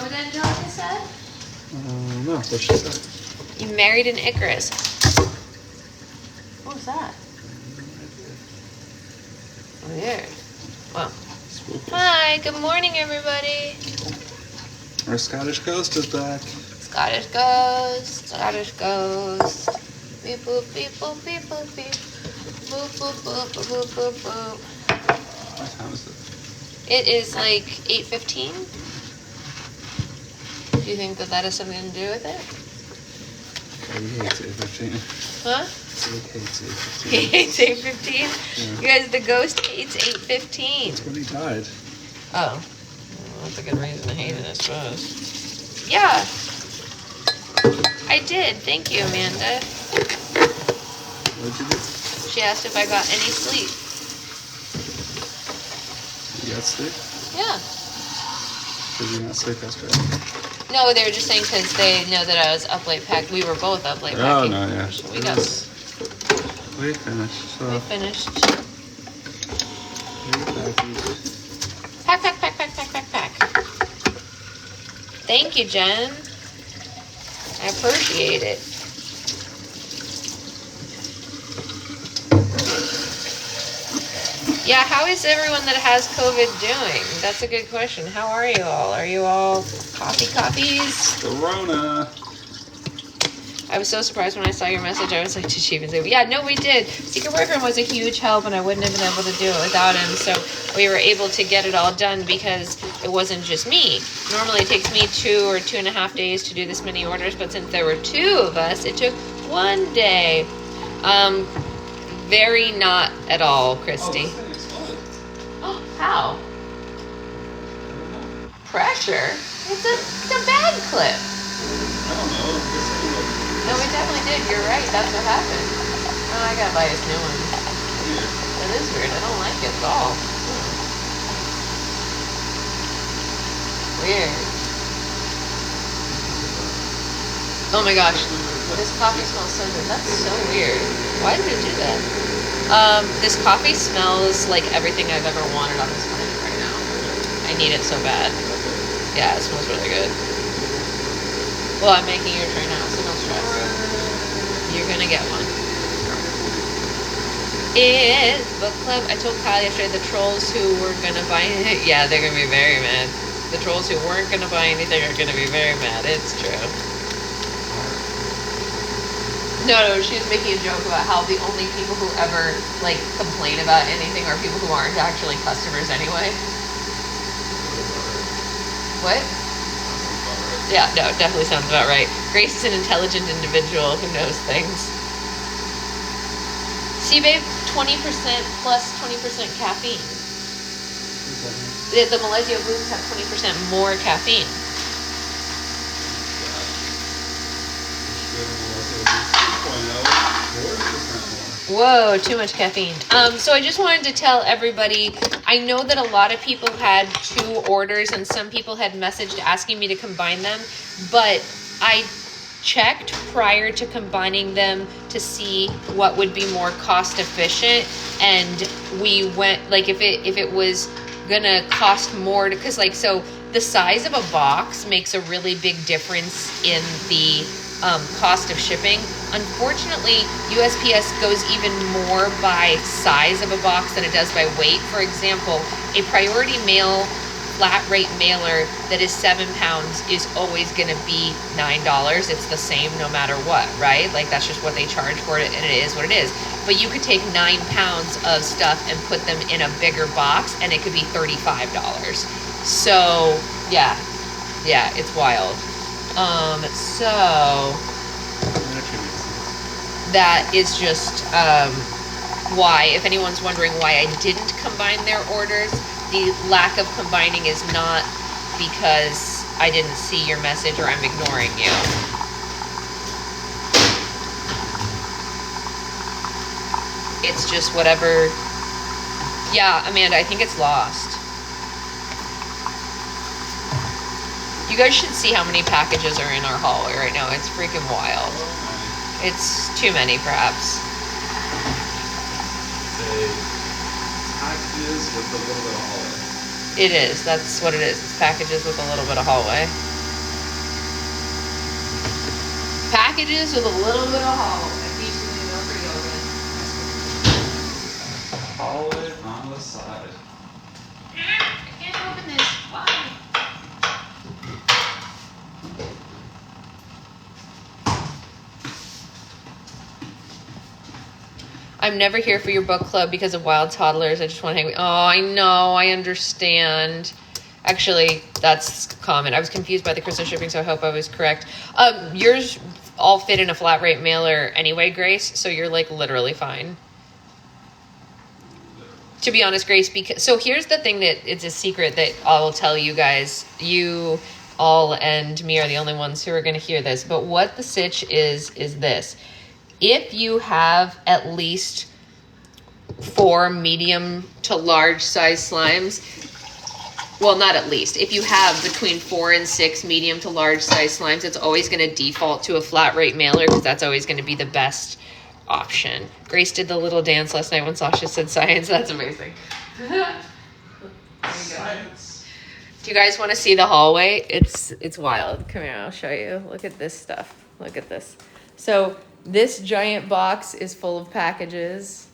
what Angelica said? No, what she said. You married an Icarus. What was that? Weird. Well. Spooky. Hi, good morning, everybody. Our Scottish ghost is back. Scottish ghost, Scottish ghost. Beep boop, beep boop, beep boop, beep. Boop, boop, boop, boop, boop, boop, boop. What time is it? It is like 8:15. Do you think that that has something to do with it? He hates 8:15. Huh? He hates 8:15. He hates 8:15? Yeah. You guys, the ghost hates 8:15. That's when he died. Oh. Well, that's a good reason to hate it, I suppose. Yeah. I did. Thank you, Amanda. What did you do? She asked if I got any sleep. You got sleep? Yeah. Did you not sleep yesterday? No, they were just saying because they know that I was up late packed. We were both up late Oh, packing. no, yeah. So we finished. So We finished. Pack. Pack. Thank you, Jen. I appreciate it. Yeah, how is everyone that has COVID doing? That's a good question. How are you all? Are you all coffees? Corona. I was so surprised when I saw your message. I was like, did she even say? Yeah, no, we did. Secret Boyfriend was a huge help, and I wouldn't have been able to do it without him. So we were able to get it all done because it wasn't just me. Normally it takes me 2 or 2.5 days to do this many orders, but since there were 2 of us, it took 1 day. Very not at all, Christy. Oh, how? Pressure? It's a bag clip. I don't know. No, we definitely did. You're right. That's what happened. Oh, I gotta buy us new one. That is weird. I don't like it at all. Weird. Oh my gosh. This coffee smells so good. That's so weird. Why did it do that? This coffee smells like everything I've ever wanted on this planet right now. I need it so bad. Yeah, it smells really good. Well, I'm making your tray now, so don't stress. You're gonna get one. It's book club. I told Kyle yesterday the trolls who were gonna buy it. Yeah, they're gonna be very mad. The trolls who weren't gonna buy anything are gonna be very mad. It's true. No, she was making a joke about how the only people who ever like complain about anything are people who aren't actually customers anyway. What? Yeah, no, it definitely sounds about right. Grace is an intelligent individual who knows things. See, babe, 20% plus 20% caffeine. The Milesio Booms have 20% more caffeine. Whoa, too much caffeine. So I just wanted to tell everybody, I know that a lot of people had 2 orders and some people had messaged asking me to combine them, but I checked prior to combining them to see what would be more cost efficient, and we went, like, if it was gonna cost more, because like, so the size of a box makes a really big difference in the cost of shipping. Unfortunately, USPS goes even more by size of a box than it does by weight. For example, a priority mail flat rate mailer that is 7 pounds is always going to be $9. It's the same no matter what, right? Like, that's just what they charge for it, and it is what it is. But you could take 9 pounds of stuff and put them in a bigger box, and it could be $35. So yeah, it's wild. So that is just why, if anyone's wondering why I didn't combine their orders, the lack of combining is not because I didn't see your message or I'm ignoring you. It's just whatever. Yeah, Amanda, I think it's lost. You guys should see how many packages are in our hallway right now. It's freaking wild. It's too many, perhaps. Packages with a little bit of hallway. It is. That's what it is. It's packages with a little bit of hallway. packages with a little bit of hollow. Hollow it on the side. I can't open this. Why? I'm never here for your book club because of wild toddlers. I just want to hang with. Oh, I know. I understand. Actually, that's common. I was confused by the Christmas shipping, so I hope I was correct. Yours all fit in a flat rate mailer anyway, Grace. So you're like literally fine. To be honest, Grace, because so here's the thing that it's a secret that I'll tell you guys. You all and me are the only ones who are going to hear this. But what the sitch is this. If you have at least 4 medium to large size slimes, well, not at least. If you have between 4 and 6 medium to large size slimes, it's always going to default to a flat rate mailer because that's always going to be the best option. Grace did the little dance last night when Sasha said science. That's amazing. Science. Do you guys want to see the hallway? It's wild. Come here, I'll show you. Look at this stuff. Look at this. So this giant box is full of packages.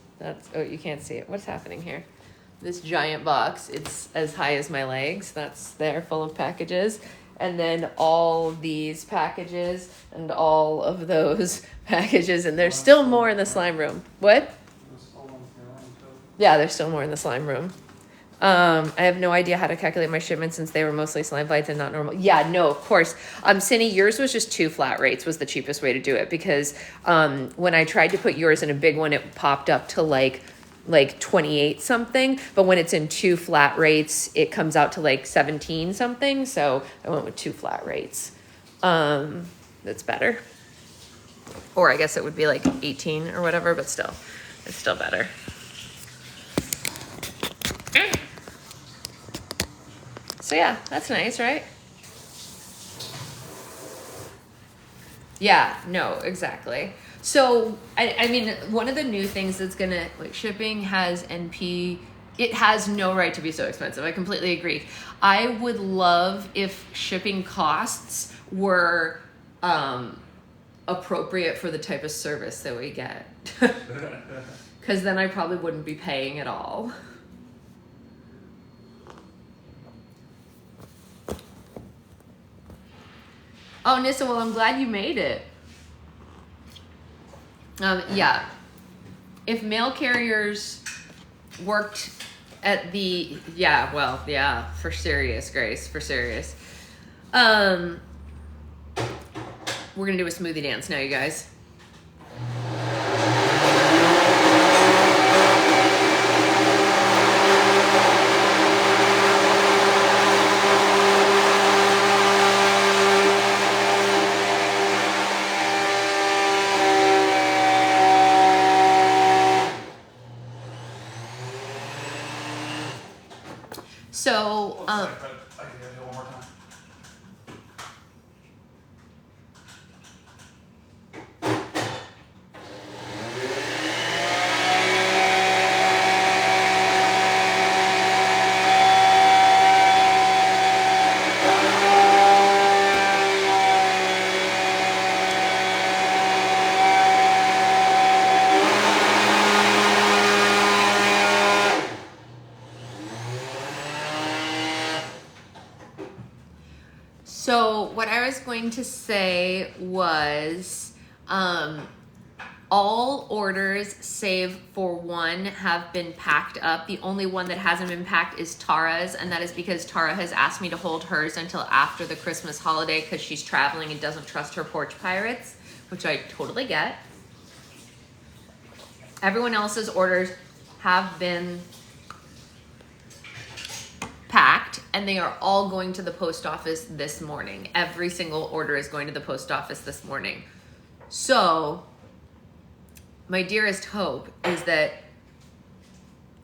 Oh, you can't see it. What's happening here? This giant box, it's as high as my legs. That's there, full of packages. And then all these packages and all of those packages. And there's still more in the slime room. What? Yeah, there's still more in the slime room. I have no idea how to calculate my shipments since they were mostly slime bites and not normal. Yeah, no, of course. Cindy, yours was just 2 flat rates was the cheapest way to do it because when I tried to put yours in a big one, it popped up to like 28 something. But when it's in 2 flat rates, it comes out to like 17 something. So I went with 2 flat rates. That's better. Or I guess it would be like 18 or whatever, but still, it's still better. So yeah, that's nice, right? Yeah, no, exactly. So, I mean, one of the new things that's gonna, like, shipping has NP, it has no right to be so expensive. I completely agree. I would love if shipping costs were appropriate for the type of service that we get. Because then I probably wouldn't be paying at all. Oh, Nissa, well, I'm glad you made it. Yeah. If mail carriers worked at the, yeah, well, yeah, for serious, Grace, for serious. We're gonna do a smoothie dance now, you guys. So, I can get it one more time. So what I was going to say was all orders save for one have been packed up. The only one that hasn't been packed is Tara's, and that is because Tara has asked me to hold hers until after the Christmas holiday because she's traveling and doesn't trust her porch pirates, which I totally get. Everyone else's orders have been packed, and they are all going to the post office this morning. Every single order is going to the post office this morning. So my dearest hope is that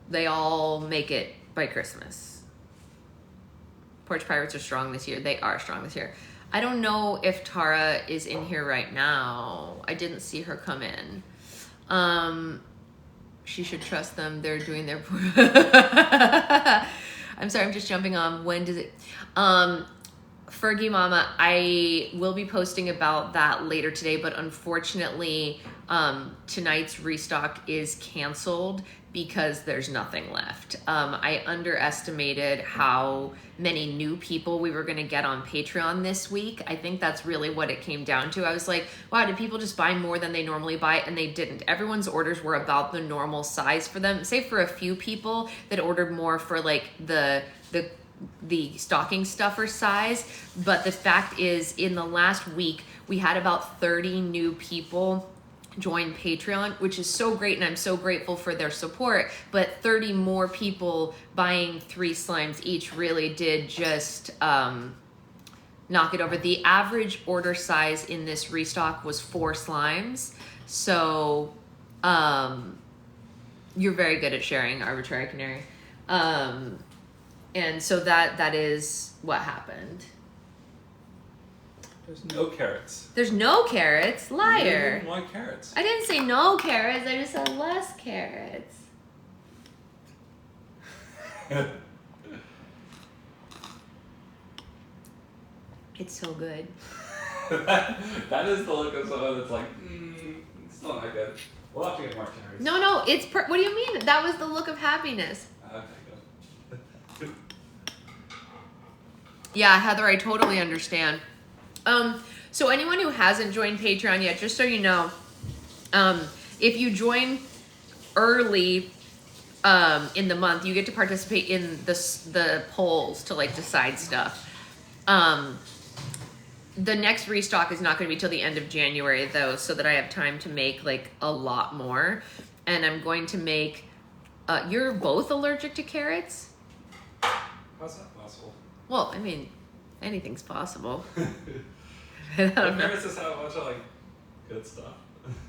they all make it by Christmas. Porch Pirates are strong this year. They are strong this year. I don't know if Tara is in here right now. I didn't see her come in. She should trust them. They're doing their... I'm sorry, I'm just jumping on. When does it... Fergie Mama, I will be posting about that later today, but unfortunately, tonight's restock is canceled because there's nothing left. I underestimated how many new people we were going to get on Patreon this week. I think that's really what it came down to. I was like, wow, did people just buy more than they normally buy? And they didn't. Everyone's orders were about the normal size for them, save for a few people that ordered more for like the stocking stuffer size. But the fact is, in the last week, we had about 30 new people join Patreon, which is so great, and I'm so grateful for their support. But 30 more people buying 3 slimes each really did just knock it over. The average order size in this restock was 4 slimes. So you're very good at sharing, Arbitrary Canary. And so that is what happened. There's no carrots. There's no carrots? Liar. You didn't want carrots. I didn't say no carrots, I just said less carrots. It's so good. that is the look of someone that's like, it's still not good. We'll have to get more cherries. No, it's what do you mean? That was the look of happiness. Okay, good. Yeah, Heather, I totally understand. So anyone who hasn't joined Patreon yet, just so you know, if you join early in the month, you get to participate in the polls to like decide stuff. The next restock is not going to be till the end of January though, so that I have time to make like a lot more. And I'm going to make, you're both allergic to carrots? How's that possible? Well, I mean, anything's possible. I don't know. Carrots just have a bunch of like good stuff.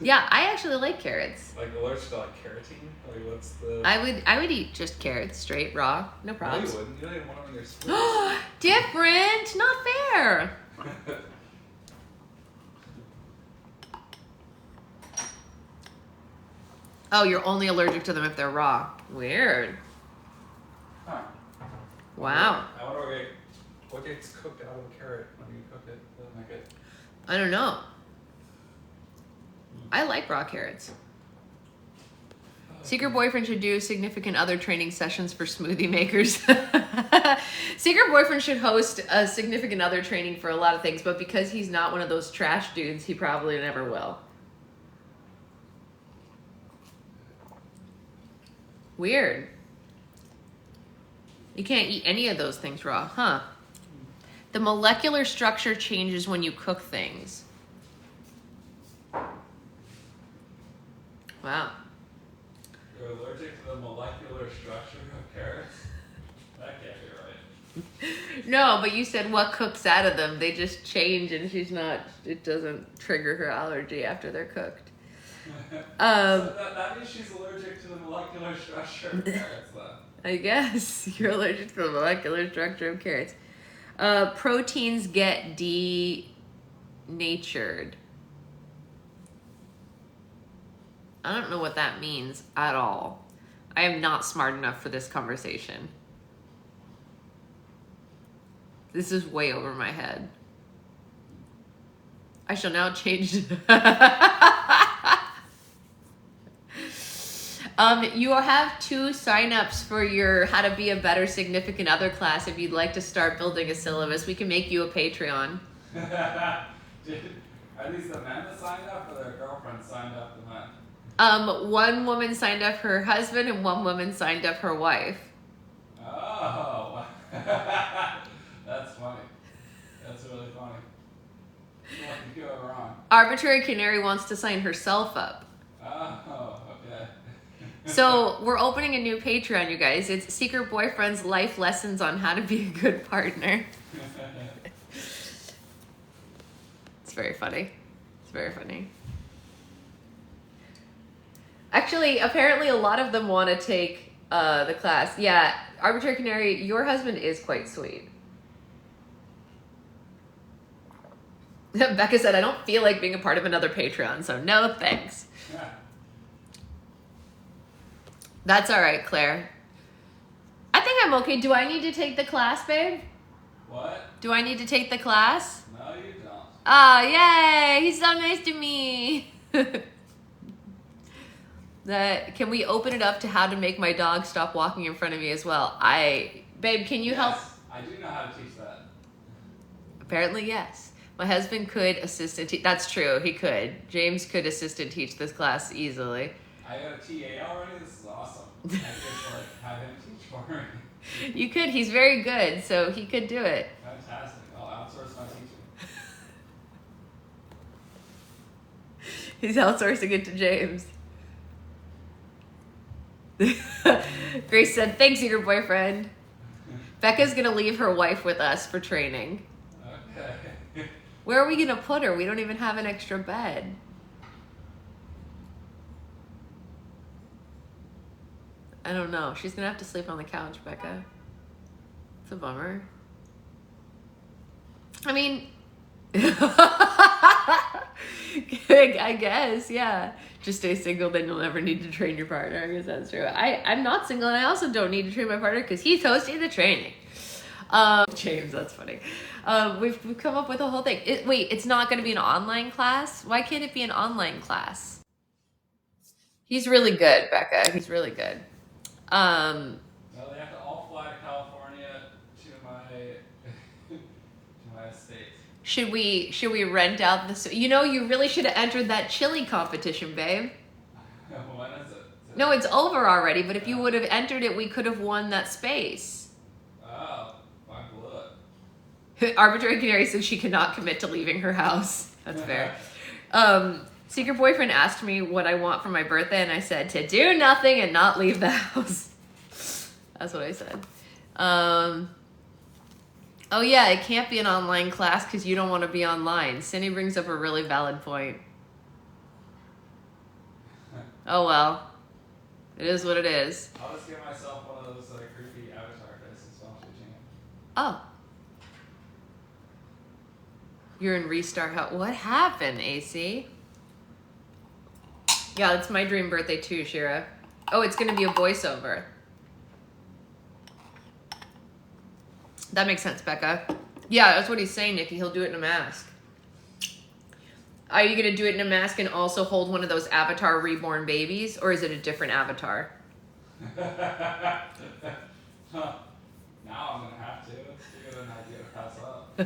Yeah, I actually like carrots. Like allergic to like carotene? Like what's the... I would eat just carrots straight raw, no No, problem. you wouldn't. You don't even want them in your smoothie. Different, not fair. Oh, you're only allergic to them if they're raw. Weird. Huh. Wow. I wonder what gets cooked out of a carrot when you cook it. Doesn't make it. I don't know. I like raw carrots. Secret Boyfriend should do significant other training sessions for smoothie makers. Secret Boyfriend should host a significant other training for a lot of things, but because he's not one of those trash dudes, he probably never will. Weird. You can't eat any of those things raw, huh? The molecular structure changes when you cook things. Wow. You're allergic to the molecular structure of carrots? That can't be right. No, but you said what cooks out of them. They just change and it doesn't trigger her allergy after they're cooked. So that means she's allergic to the molecular structure of carrots, though. I guess you're allergic to the molecular structure of carrots. Proteins get denatured. I don't know what that means at all. I am not smart enough for this conversation. This is way over my head. I shall now change. You have 2 signups for your How to Be a Better Significant Other class. If you'd like to start building a syllabus, we can make you a Patreon. Are these the men that signed up or their girlfriends signed up the men? One woman signed up her husband and one woman signed up her wife. Oh, that's funny. That's really funny. What did you go wrong? Arbitrary Canary wants to sign herself up. Oh, okay. So we're opening a new Patreon, you guys. It's Secret Boyfriend's Life Lessons on How to Be a Good Partner. It's very funny. It's very funny. Actually, apparently a lot of them want to take the class. Yeah, Arbitrary Canary, your husband is quite sweet. Becca said, I don't feel like being a part of another Patreon, so no thanks. Yeah. That's all right, Claire. I think I'm okay. Do I need to take the class, babe? What? Do I need to take the class? No, you don't. Oh, yay! He's so nice to me. Can we open it up to how to make my dog stop walking in front of me as well? Babe, can you help? I do know how to teach that. Apparently, yes. My husband could assist and teach. That's true. He could. James could assist and teach this class easily. I got a TA already. This is awesome. I could have him teach for me. You could. He's very good, so he could do it. Fantastic. I'll outsource my teaching. He's outsourcing it to James. Grace said, thanks, your boyfriend. Becca's going to leave her wife with us for training. Okay. Where are we going to put her? We don't even have an extra bed. I don't know. She's going to have to sleep on the couch, Becca. It's a bummer. I mean, I guess, yeah. Just stay single, then you'll never need to train your partner. I guess that's true. I'm not single, and I also don't need to train my partner because he's hosting the training. James, that's funny. We've come up with a whole thing. Wait, it's not going to be an online class? Why can't it be an online class? He's really good, Becca. He's really good. Well, they have to all fly to California to my to my estate. Should we rent out this? You know, you really should have entered that chili competition, babe. When is it? No, it's over already, but if you would have entered it, we could have won that space. Oh, I blew it. Arbitrary Canary says she cannot commit to leaving her house. That's fair. Secret boyfriend asked me what I want for my birthday, and I said to do nothing and not leave the house. That's what I said. Oh yeah, it can't be an online class because you don't want to be online. Cindy brings up a really valid point. Oh well. It is what it is. I'll just get myself one of those creepy avatar faces while I'm teaching it. Oh. You're in restart. What happened, AC? Yeah, it's my dream birthday too, Shira. Oh, it's going to be a voiceover. That makes sense, Becca. Yeah, that's what he's saying, Nikki. He'll do it in a mask. Are you going to do it in a mask and also hold one of those Avatar reborn babies? Or is it a different avatar? Huh. Now I'm going to have to. It's too good an idea to pass up.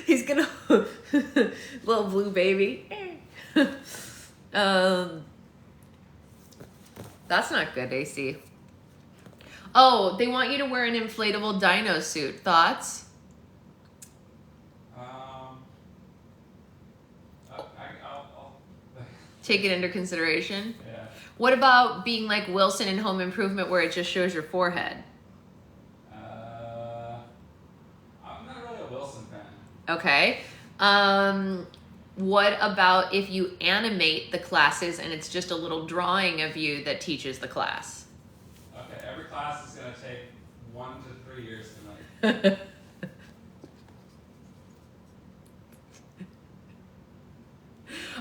He's going to... Little blue baby. That's not good, AC. Oh, they want you to wear an inflatable dino suit. Thoughts? I'll Take it into consideration. yeah. What about being like Wilson in Home Improvement where it just shows your forehead? I'm not really a Wilson fan. Okay. What about if you animate the classes and it's just a little drawing of you that teaches the class? Okay, every class is going to take 1 to 3 years to make.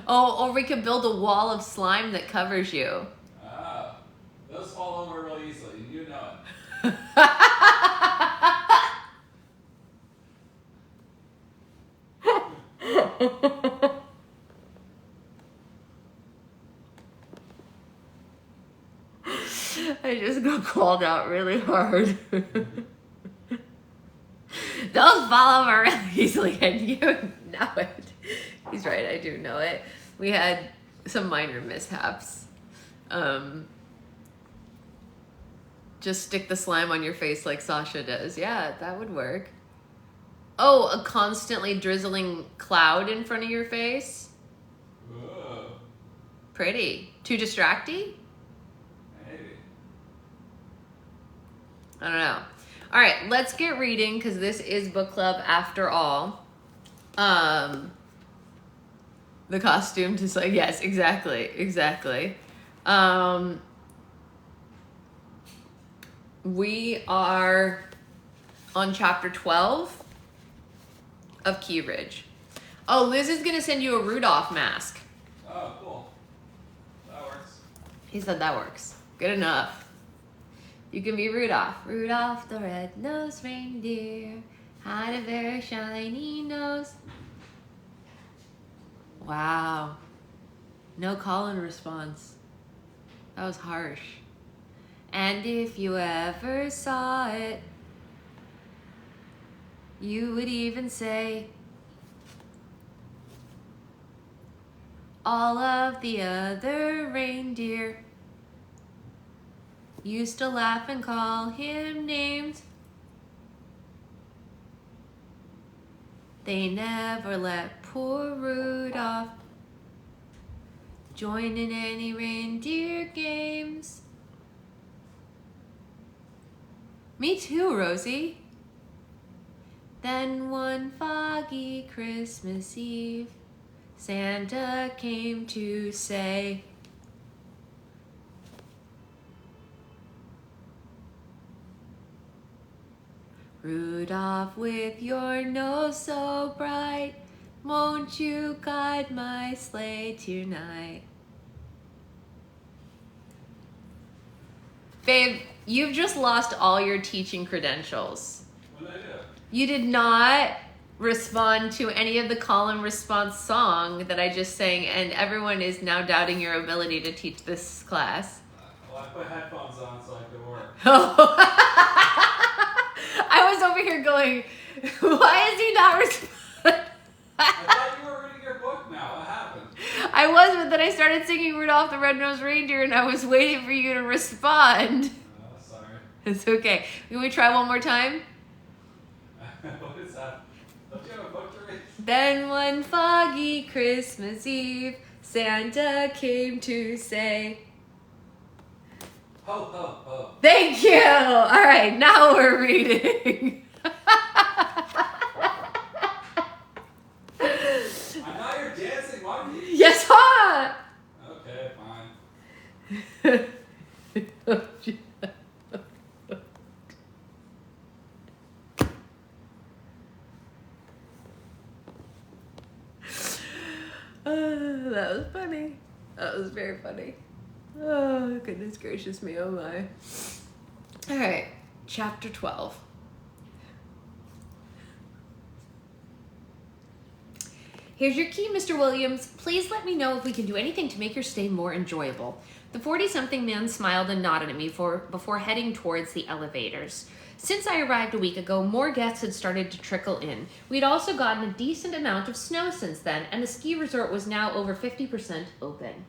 Oh, or we could build a wall of slime that covers you. Ah, those fall over real easily. You know it. I just got called out really hard. Those fall over really easily, and you know it. He's right, I do know it. We had some minor mishaps. Just stick the slime on your face like Sasha does. Yeah, that would work. Oh, a constantly drizzling cloud in front of your face? Ooh, Pretty. Too distracting? maybe. I don't know. All right, let's get reading because this is book club after all. The costume just like, yes, exactly. We are on chapter 12 of Key Ridge. Oh, Liz is gonna send you a Rudolph mask. Oh, cool. That works. He said that works. Good enough. You can be Rudolph. Rudolph the red-nosed reindeer had a very shiny nose. Wow. No call and response. That was harsh. And if you ever saw it, you would even say, all of the other reindeer used to laugh and call him names. They never let poor Rudolph join in any reindeer games. Me too, Rosie. Then one foggy Christmas Eve, Santa came to say, Rudolph, with your nose so bright, won't you guide my sleigh tonight? Babe, you've just lost all your teaching credentials. What did I do? You did not respond to any of the call and response song that I just sang, and everyone is now doubting your ability to teach this class. Well, I put headphones on so I could work. I was over here going, why is he not responding? I thought you were reading your book now. What happened? I was, but then I started singing Rudolph the Red-Nosed Reindeer, and I was waiting for you to respond. Oh, sorry. It's okay. Can we try one more time? What is that? Don't you have a book to read? Then one foggy Christmas Eve, Santa came to say, Ho, ho, ho. thank you! All right, now we're reading. I'm not here dancing. Why do you? Yes, huh? Okay, fine. That was funny. That was very funny. Oh, goodness gracious me, oh my. All right, chapter 12. Here's your key, Mr. Williams. Please let me know if we can do anything to make your stay more enjoyable. The 40-something man smiled and nodded at me before heading towards the elevators. Since I arrived a week ago, more guests had started to trickle in. We'd also gotten a decent amount of snow since then, and the ski resort was now over 50% open.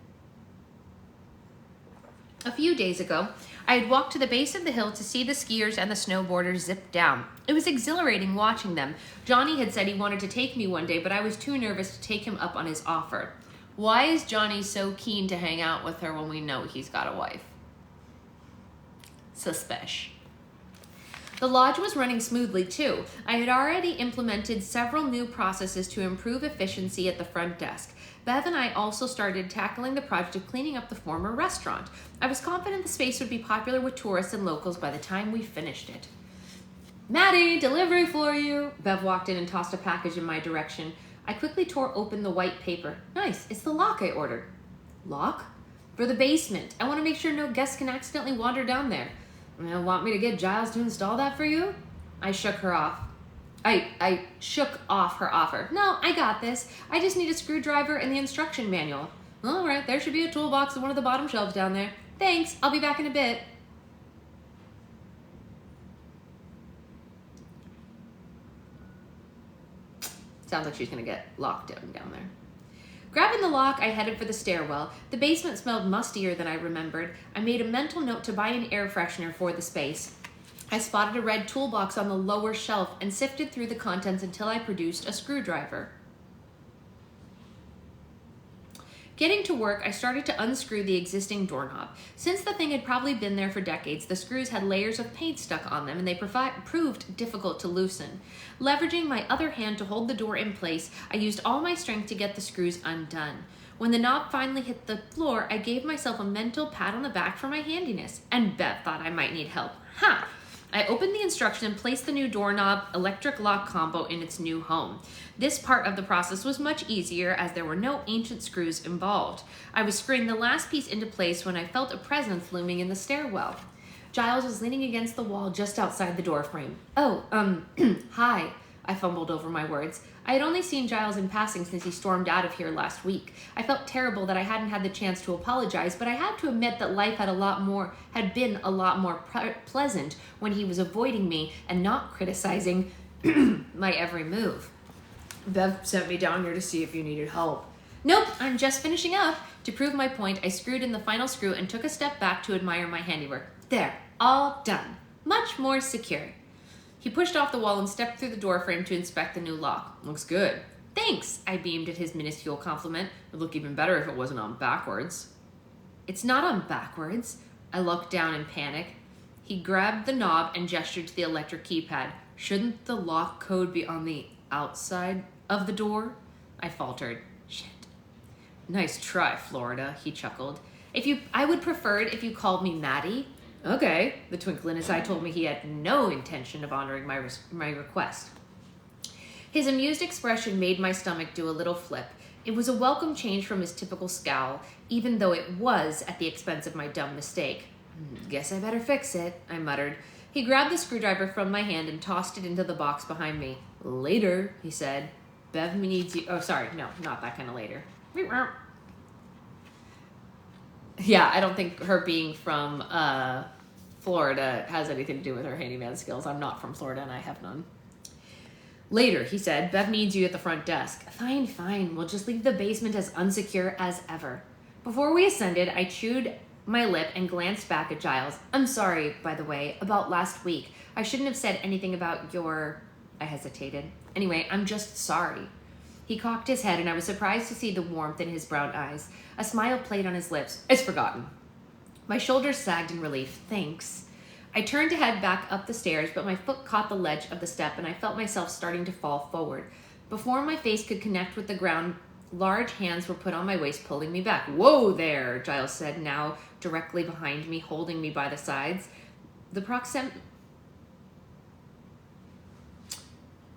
A few days ago, I had walked to the base of the hill to see the skiers and the snowboarders zip down. It was exhilarating watching them. Johnny had said he wanted to take me one day, but I was too nervous to take him up on his offer. Why is Johnny so keen to hang out with her when we know he's got a wife? Suspicious. The lodge was running smoothly too. I had already implemented several new processes to improve efficiency at the front desk. Bev and I also started tackling the project of cleaning up the former restaurant. I was confident the space would be popular with tourists and locals by the time we finished it. Maddie, delivery for you. Bev walked in and tossed a package in my direction. I quickly tore open the white paper. Nice, it's the lock I ordered. Lock? For the basement. I want to make sure no guests can accidentally wander down there. Want me to get Giles to install that for you? I shook her off. I shook off her offer. No, I got this. I just need a screwdriver and the instruction manual. All right, there should be a toolbox in one of the bottom shelves down there. Thanks, I'll be back in a bit. Sounds like she's gonna get locked down there. Grabbing the lock, I headed for the stairwell. The basement smelled mustier than I remembered. I made a mental note to buy an air freshener for the space. I spotted a red toolbox on the lower shelf and sifted through the contents until I produced a screwdriver. Getting to work, I started to unscrew the existing doorknob. Since the thing had probably been there for decades, the screws had layers of paint stuck on them and they proved difficult to loosen. Leveraging my other hand to hold the door in place, I used all my strength to get the screws undone. When the knob finally hit the floor, I gave myself a mental pat on the back for my handiness, and Bev thought I might need help. Ha! I opened the instruction and placed the new doorknob electric lock combo in its new home. This part of the process was much easier as there were no ancient screws involved. I was screwing the last piece into place when I felt a presence looming in the stairwell. Giles was leaning against the wall just outside the doorframe. Oh, hi. I fumbled over my words. I had only seen Giles in passing since he stormed out of here last week. I felt terrible that I hadn't had the chance to apologize, but I had to admit that life had been a lot more pleasant when he was avoiding me and not criticizing my every move. Bev sent me down here to see if you needed help. Nope, I'm just finishing up. To prove my point, I screwed in the final screw and took a step back to admire my handiwork. There, all done. Much more secure. He pushed off the wall and stepped through the doorframe to inspect the new lock. Looks good. Thanks, I beamed at his minuscule compliment. It'd look even better if it wasn't on backwards. It's not on backwards. I looked down in panic. He grabbed the knob and gestured to the electric keypad. Shouldn't the lock code be on the outside of the door? I faltered. Shit. Nice try, Florida, he chuckled. I would prefer it if you called me Maddie. Okay. The twinkle in his eye told me he had no intention of honoring my request. His amused expression made my stomach do a little flip. It was a welcome change from his typical scowl, even though it was at the expense of my dumb mistake. Guess I better fix it, I muttered. He grabbed the screwdriver from my hand and tossed it into the box behind me. Later, he said. Bev needs you. Oh, sorry. No, not that kind of later. Yeah, I don't think her being from Florida has anything to do with her handyman skills. I'm not from Florida and I have none. Later, he said, Bev needs you at the front desk. Fine. We'll just leave the basement as unsecure as ever. Before we ascended, I chewed my lip and glanced back at Giles. I'm sorry, by the way, about last week. I shouldn't have said anything about your... I hesitated. Anyway, I'm just sorry. He cocked his head and I was surprised to see the warmth in his brown eyes. A smile played on his lips. It's forgotten. My shoulders sagged in relief. Thanks. I turned to head back up the stairs, but my foot caught the ledge of the step and I felt myself starting to fall forward. Before my face could connect with the ground, large hands were put on my waist, pulling me back. Whoa there, Giles said, now directly behind me, holding me by the sides.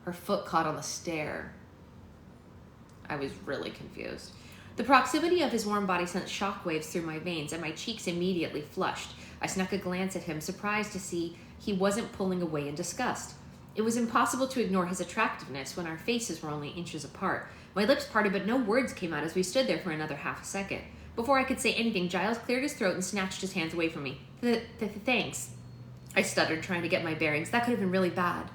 Her foot caught on the stair. I was really confused. The proximity of his warm body sent shockwaves through my veins, and my cheeks immediately flushed. I snuck a glance at him, surprised to see he wasn't pulling away in disgust. It was impossible to ignore his attractiveness when our faces were only inches apart. My lips parted, but no words came out as we stood there for another half a second. Before I could say anything, Giles cleared his throat and snatched his hands away from me. Thanks. I stuttered, trying to get my bearings. That could have been really bad.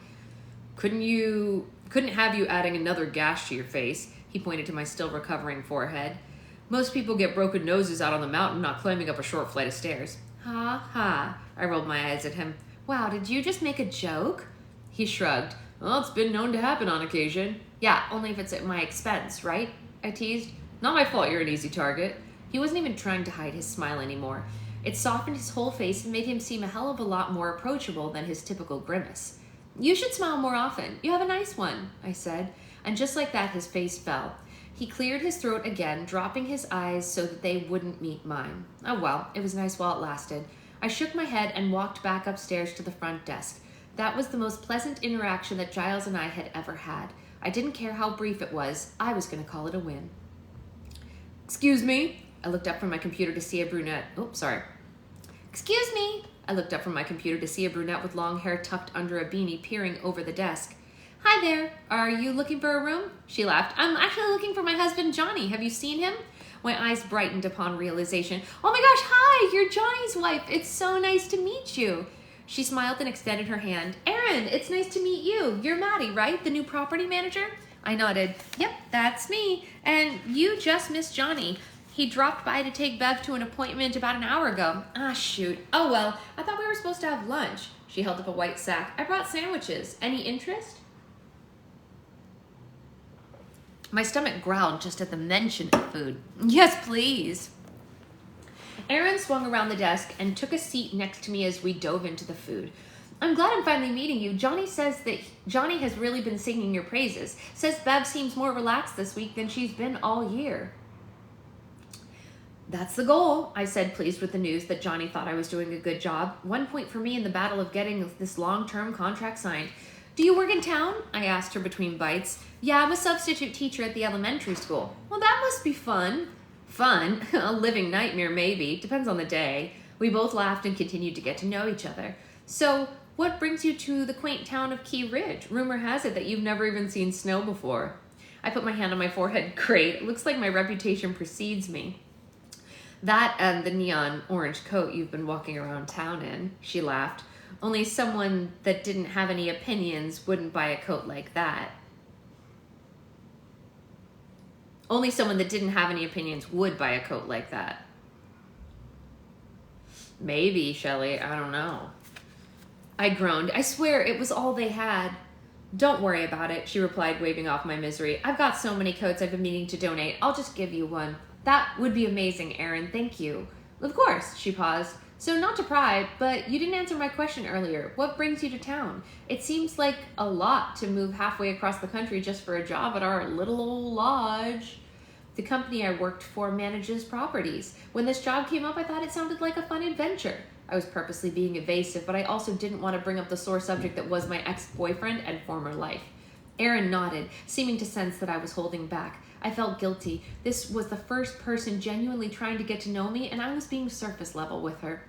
Couldn't have you adding another gash to your face. He pointed to my still recovering forehead. Most people get broken noses out on the mountain, not climbing up a short flight of stairs. Ha. I rolled my eyes at him. Wow, did you just make a joke? He shrugged. Well, it's been known to happen on occasion. Yeah, only if it's at my expense, right? I teased. Not my fault you're an easy target. He wasn't even trying to hide his smile anymore. It softened his whole face and made him seem a hell of a lot more approachable than his typical grimace. You should smile more often. You have a nice one, I said. And just like that, his face fell. He cleared his throat again, dropping his eyes so that they wouldn't meet mine. Oh well, it was nice while it lasted. I shook my head and walked back upstairs to the front desk. That was the most pleasant interaction that Giles and I had ever had. I didn't care how brief it was. I was going to call it a win. Excuse me. I looked up from my computer to see a brunette. Excuse me. I looked up from my computer to see a brunette with long hair tucked under a beanie peering over the desk. Hi there. Are you looking for a room? She laughed. I'm actually looking for my husband, Johnny. Have you seen him? My eyes brightened upon realization. Oh my gosh, hi, you're Johnny's wife. It's so nice to meet you. She smiled and extended her hand. Erin, it's nice to meet you. You're Maddie, right? The new property manager? I nodded. Yep, that's me. And you just missed Johnny. He dropped by to take Bev to an appointment about an hour ago. Ah, shoot. Oh, well, I thought we were supposed to have lunch. She held up a white sack. I brought sandwiches. Any interest? My stomach growled just at the mention of food. Yes, please. Erin swung around the desk and took a seat next to me as we dove into the food. I'm glad I'm finally meeting you. Johnny says that Johnny has really been singing your praises. Says Bev seems more relaxed this week than she's been all year. That's the goal, I said, pleased with the news that Johnny thought I was doing a good job. 1 point for me in the battle of getting this long-term contract signed. Do you work in town? I asked her between bites. Yeah, I'm a substitute teacher at the elementary school. Well, that must be fun. Fun? A living nightmare, maybe. Depends on the day. We both laughed and continued to get to know each other. So, what brings you to the quaint town of Key Ridge? Rumor has it that you've never even seen snow before. I put my hand on my forehead. Great. It looks like my reputation precedes me. That and the neon orange coat you've been walking around town in, she laughed. Only someone that didn't have any opinions wouldn't buy a coat like that. Only someone that didn't have any opinions would buy a coat like that. Maybe, Shelley. I don't know. I groaned. I swear it was all they had. Don't worry about it, she replied, waving off my misery. I've got so many coats I've been meaning to donate. I'll just give you one. That would be amazing, Erin. Thank you. Of course, she paused. So not to pry, but you didn't answer my question earlier. What brings you to town? It seems like a lot to move halfway across the country just for a job at our little old lodge. The company I worked for manages properties. When this job came up, I thought it sounded like a fun adventure. I was purposely being evasive, but I also didn't want to bring up the sore subject that was my ex-boyfriend and former life. Erin nodded, seeming to sense that I was holding back. I felt guilty. This was the first person genuinely trying to get to know me, and I was being surface level with her.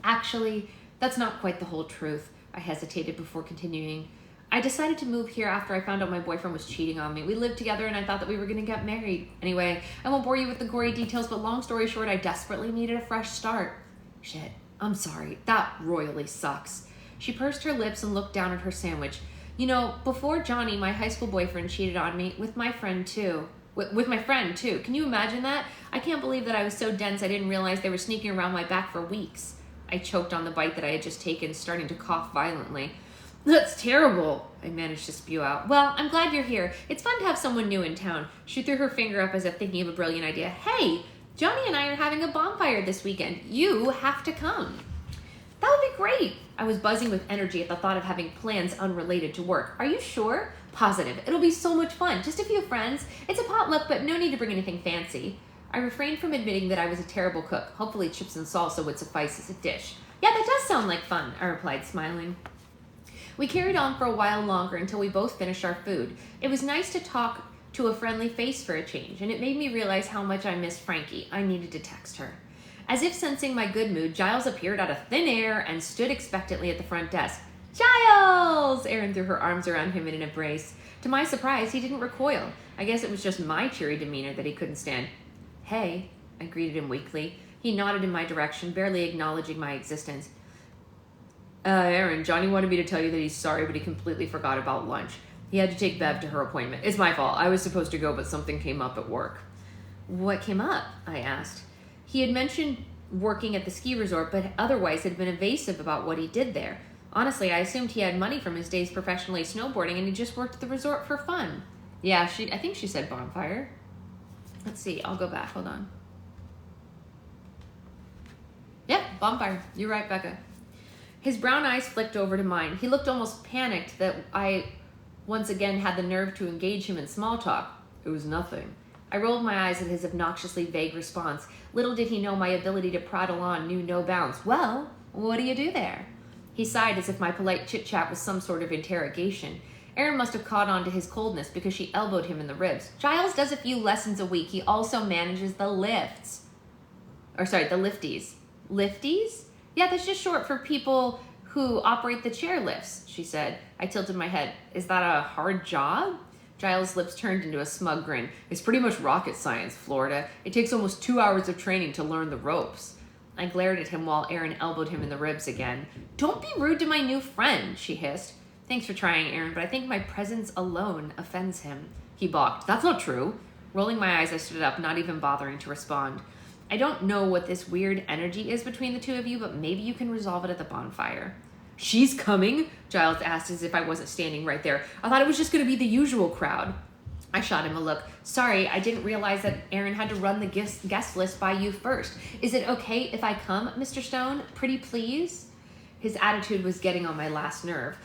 Actually, that's not quite the whole truth. I hesitated before continuing. I decided to move here after I found out my boyfriend was cheating on me. We lived together and I thought that we were going to get married. Anyway, I won't bore you with the gory details, but long story short, I desperately needed a fresh start. Shit, I'm sorry. That royally sucks. She pursed her lips and looked down at her sandwich. You know, before Johnny, my high school boyfriend cheated on me with my friend too. With my friend too. Can you imagine that? I can't believe that I was so dense I didn't realize they were sneaking around my back for weeks. I choked on the bite that I had just taken, starting to cough violently. That's terrible, I managed to spew out. Well, I'm glad you're here. It's fun to have someone new in town. She threw her finger up as if thinking of a brilliant idea. Hey, Johnny and I are having a bonfire this weekend. You have to come. That would be great. I was buzzing with energy at the thought of having plans unrelated to work. Are you sure? Positive. It'll be so much fun. Just a few friends. It's a potluck, but no need to bring anything fancy. I refrained from admitting that I was a terrible cook. Hopefully chips and salsa would suffice as a dish. Yeah, that does sound like fun, I replied, smiling. We carried on for a while longer until we both finished our food. It was nice to talk to a friendly face for a change, and it made me realize how much I missed Frankie. I needed to text her. As if sensing my good mood, Giles appeared out of thin air and stood expectantly at the front desk. Giles! Erin threw her arms around him in an embrace. To my surprise, he didn't recoil. I guess it was just my cheery demeanor that he couldn't stand. Hey, I greeted him weakly. He nodded in my direction, barely acknowledging my existence. Erin, Johnny wanted me to tell you that he's sorry, but he completely forgot about lunch. He had to take Bev to her appointment. It's my fault. I was supposed to go, but something came up at work. What came up? I asked. He had mentioned working at the ski resort, but otherwise had been evasive about what he did there. Honestly, I assumed he had money from his days professionally snowboarding and he just worked at the resort for fun. Yeah, I think she said bonfire. Let's see, I'll go back, hold on. Yeah, bonfire. You're right, Becca. His brown eyes flicked over to mine. He looked almost panicked that I once again had the nerve to engage him in small talk. It was nothing. I rolled my eyes at his obnoxiously vague response. Little did he know my ability to prattle on knew no bounds. Well, what do you do there? He sighed as if my polite chit-chat was some sort of interrogation. Erin must have caught on to his coldness because she elbowed him in the ribs. Giles does a few lessons a week. He also manages the lifts. The lifties. Lifties? Yeah, that's just short for people who operate the chair lifts, she said. I tilted my head. Is that a hard job? Giles' lips turned into a smug grin. It's pretty much rocket science, Florida. It takes almost 2 hours of training to learn the ropes. I glared at him while Erin elbowed him in the ribs again. Don't be rude to my new friend, she hissed. Thanks for trying, Erin, but I think my presence alone offends him. He balked. That's not true. Rolling my eyes, I stood up, not even bothering to respond. I don't know what this weird energy is between the two of you, but maybe you can resolve it at the bonfire. She's coming? Giles asked as if I wasn't standing right there. I thought it was just going to be the usual crowd. I shot him a look. Sorry, I didn't realize that Erin had to run the guest list by you first. Is it okay if I come, Mr. Stone? Pretty please? His attitude was getting on my last nerve.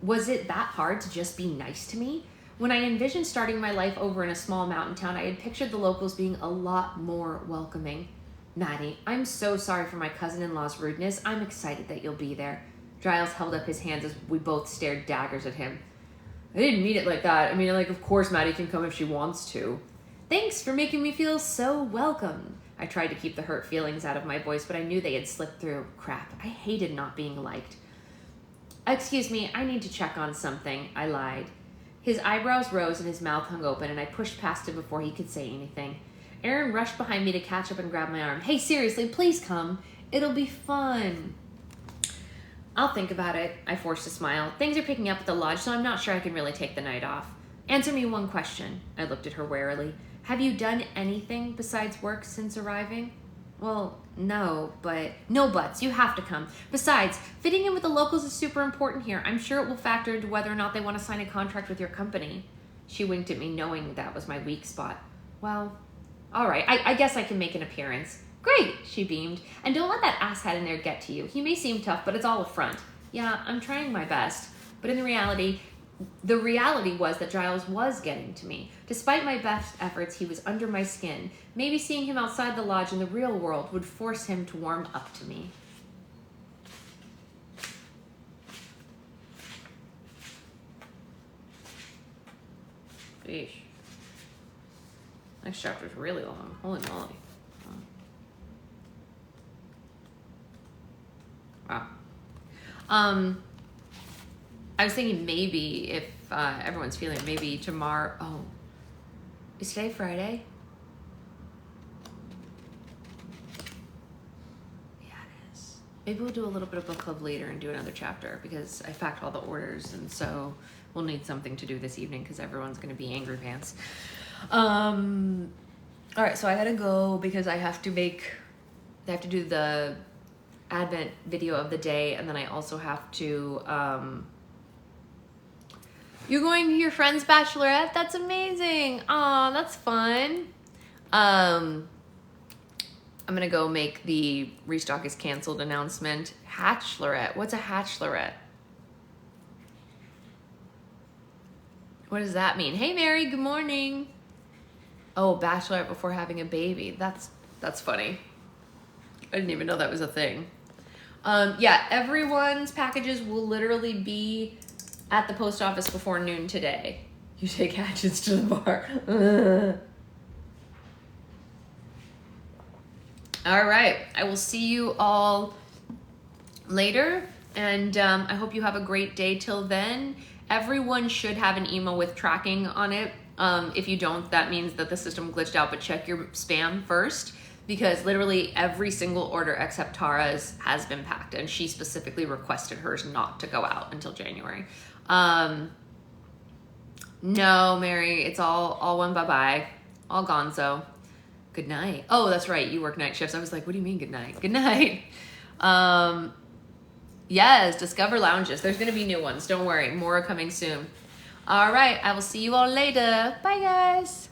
Was it that hard to just be nice to me? When I envisioned starting my life over in a small mountain town, I had pictured the locals being a lot more welcoming. Maddie, I'm so sorry for my cousin-in-law's rudeness. I'm excited that you'll be there. Giles held up his hands as we both stared daggers at him. I didn't mean it like that. I mean, of course Maddie can come if she wants to. Thanks for making me feel so welcome. I tried to keep the hurt feelings out of my voice, but I knew they had slipped through. Crap, I hated not being liked. Excuse me, I need to check on something, I lied. His eyebrows rose and his mouth hung open, and I pushed past him before he could say anything. Aaron rushed behind me to catch up and grab my arm. Hey, seriously, please come. It'll be fun. I'll think about it, I forced a smile. Things are picking up at the lodge, so I'm not sure I can really take the night off. Answer me one question. I looked at her warily. Have you done anything besides work since arriving? Well, no, but... No buts. You have to come. Besides, fitting in with the locals is super important here. I'm sure it will factor into whether or not they want to sign a contract with your company. She winked at me, knowing that was my weak spot. Well, all right. I guess I can make an appearance. Great, she beamed. And don't let that asshat in there get to you. He may seem tough, but it's all a front. Yeah, I'm trying my best. But in the reality was that Giles was getting to me. Despite my best efforts, he was under my skin. Maybe seeing him outside the lodge in the real world would force him to warm up to me. Eesh. Next chapter's really long. Holy moly. Wow. I was thinking maybe if everyone's feeling maybe tomorrow. Oh, is today Friday? Yeah, it is. Maybe we'll do a little bit of book club later and do another chapter because I packed all the orders, and so we'll need something to do this evening because everyone's going to be angry pants. All right, so I gotta go because I have to do the Advent video of the day, and then I also have to you're going to your friend's bachelorette? That's amazing. Aw, that's fun. I'm gonna go make the restock is canceled announcement. Hatchlorette. What's a hatchlorette? What does that mean? Hey Mary, good morning. Oh, bachelorette before having a baby. That's funny. I didn't even know that was a thing. Yeah, everyone's packages will literally be at the post office before noon today. You take hatchets to the bar. All right, I will see you all later, and I hope you have a great day till then. Everyone should have an email with tracking on it. If you don't, that means that the system glitched out, but check your spam first, because literally every single order except Tara's has been packed, and she specifically requested hers not to go out until January. No, Mary, it's all one bye-bye. All gonzo. Good night. Oh, that's right, you work night shifts. I was like, what do you mean good night? Good night. Yes, Discover Lounges. There's going to be new ones. Don't worry. More are coming soon. All right, I will see you all later. Bye, guys.